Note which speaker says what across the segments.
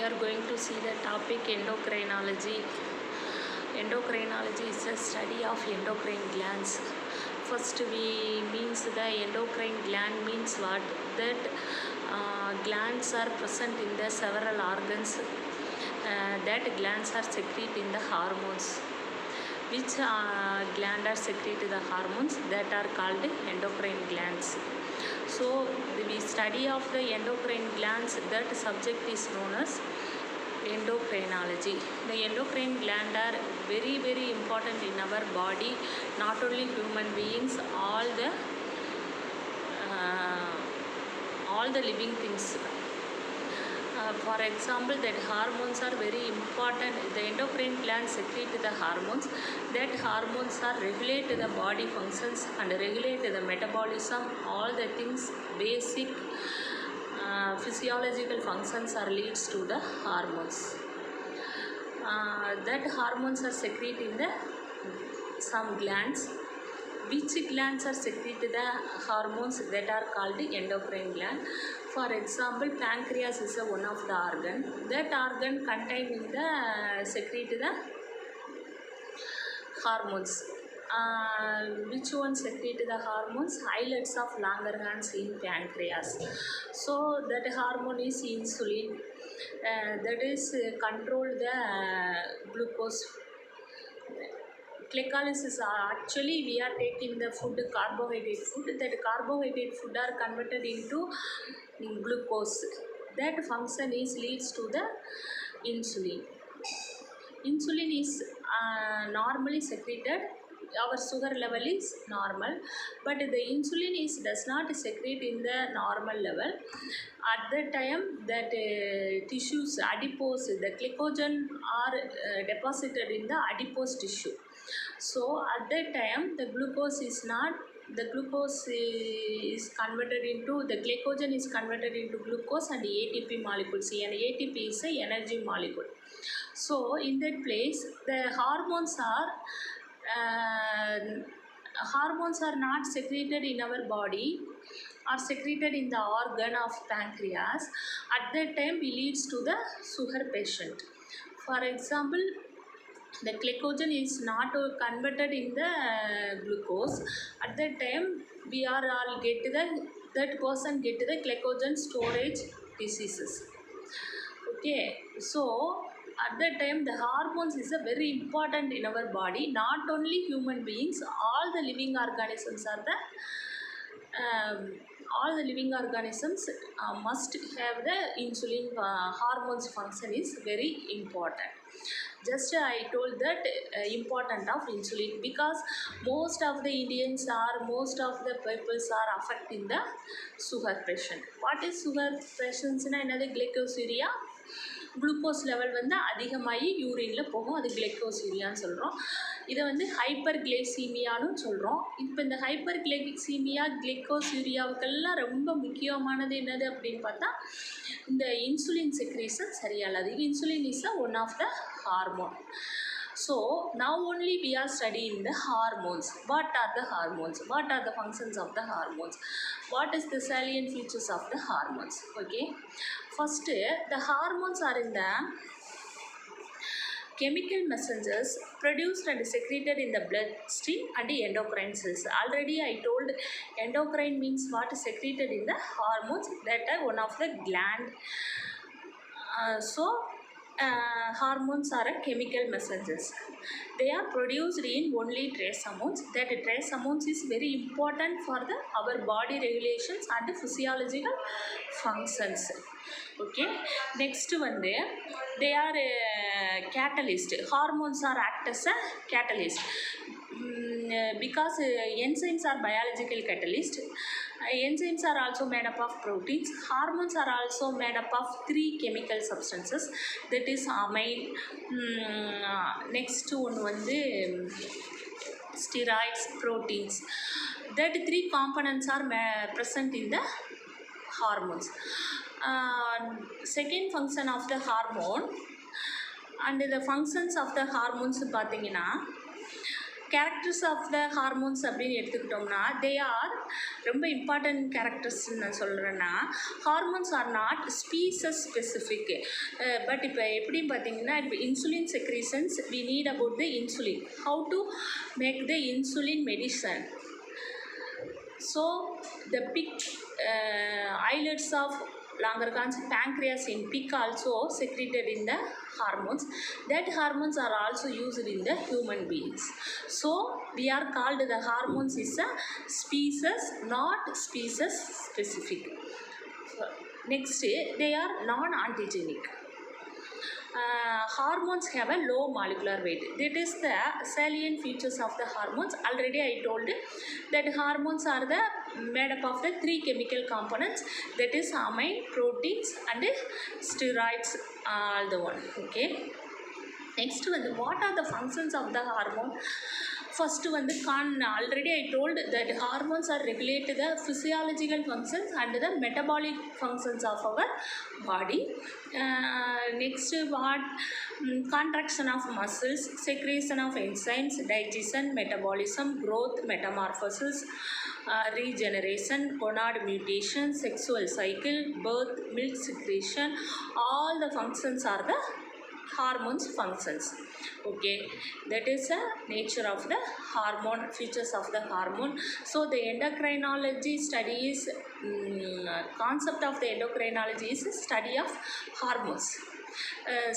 Speaker 1: are going to see the topic endocrinology. Endocrinology is a study of endocrine glands. First we means the endocrine gland means what? That glands are present in the several organs. That glands are secreting the hormones. Which gland are secreting the hormones? That are called endocrine glands. So we study of the endocrine glands, that subject is known as endocrinology. The endocrine gland are very, very important in our body, not only human beings, all the living things. For example, that hormones are very important. The endocrine glands secrete the hormones. That hormones are regulate the body functions and regulate the metabolism. All the things, basic physiological functions are leads to the hormones. That hormones are secreted in the some glands. Which glands are secreted the hormones? That are called the endocrine gland. For example, pancreas is one of the organ. That organ contain in the secrete the hormones. Which one secrete the hormones? Islets of Langerhans in pancreas. So that hormone is insulin. That is control the glucose. Glycolysis actually we are taking the food, carbohydrate food. That carbohydrate food are converted into glucose. That function is leads to the insulin. Insulin is normally secreted. Our sugar level is normal, but the insulin is does not secrete in the normal level. At that time, that tissues, adipose, the glycogen are deposited in the adipose tissue. So at that time, the glucose is not. The glucose is converted into, the glycogen is converted into glucose and ATP molecules. And ATP is a energy molecule. So in that place, the hormones are not secreted in our body, are secreted in the organ of pancreas. At that time, it leads to the sugar patient. For example, the glycogen is not converted in the glucose. At that time, we are all that person get the glycogen storage diseases. Okay, so at that time the hormones is a very important in our body. Not only human beings, all the living organisms are all the living organisms must have the insulin hormones function is very important. Just I told that important of insulin, because most of the Indians are, most of the peoples are affecting the sugar patient. What is sugar patients? Another glycosuria. Glucose level வந்து அதிகமாகி யூரினில் போகும், அது கிளைக்கோசீரியான்னு சொல்கிறோம். இதை வந்து hyper கிளைசீமியான்னு சொல்கிறோம். இப்போ இந்த ஹைப்பர் கிளைசீமியா கிளைக்கோசீரியாவுக்கெல்லாம் ரொம்ப முக்கியமானது என்னது அப்படின்னு பார்த்தா இந்த இன்சுலின் செக்ரீஷன் சரியானது. Insulin is one of the hormone. So now only we are studying the hormones. What are the hormones? What are the functions of the hormones? What is the salient features of the hormones? Okay. First, the hormones are in the chemical messengers produced and secreted in the bloodstream and the endocrine cells. Already I told endocrine means what? Secreted in the hormones, that are one of the gland. Hormones are chemical messengers. They are produced in only trace amounts. That trace amounts is very important for our body regulations and physiological functions. Okay. Next one, they are catalyst. Hormones are act as a catalyst. Because enzymes are biological catalyst. Enzymes are also made up of proteins. Hormones are also made up of 3 chemical substances, that is amine. Next one வந்து steroids, proteins. That 3 components are present in the hormones. Second function of the hormone and the functions of the hormones பார்த்தீங்கன்னா, characters of the hormones அப்படின்னு எடுத்துக்கிட்டோம்னா they are ரொம்ப important கேரக்டர்ஸ்ன்னு நான் சொல்கிறேன்னா hormones are not species specific. But இப்போ எப்படின்னு பார்த்தீங்கன்னா இப்போ insulin secretions we need about the insulin, how to make the insulin medicine. So the pig islets of Langerhans pancreas in pig also secreted in the hormones. That hormones are also used in the human beings. So we are called the hormones is a species, not species specific. Next, they are non-antigenic. Hormones have a low molecular weight. That is the salient features of the hormones. Already I told that hormones are the made up of the three chemical components, that is amine, proteins and steroids, all the one. Okay, next what are the functions of the hormone? First already I told that hormones are regulate the physiological functions and the metabolic functions of our body. Next what? Contraction of muscles, secretion of enzymes, digestion, metabolism, growth, metamorphosis, regeneration, gonad mutation, sexual cycle, birth, milk secretion, all the functions are the hormones functions. Okay, that is the nature of the hormone, features of the hormone. So the endocrinology studies, concept of the endocrinology is study of hormones,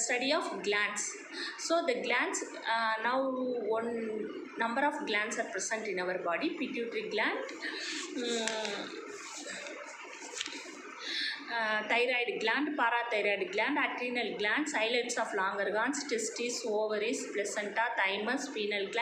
Speaker 1: study of glands. So the glands, now one number of glands are present in our body: pituitary gland, thyroid gland, parathyroid gland, adrenal glands, islets of Langerhans, testes, ovaries, placenta, thymus, pineal gland.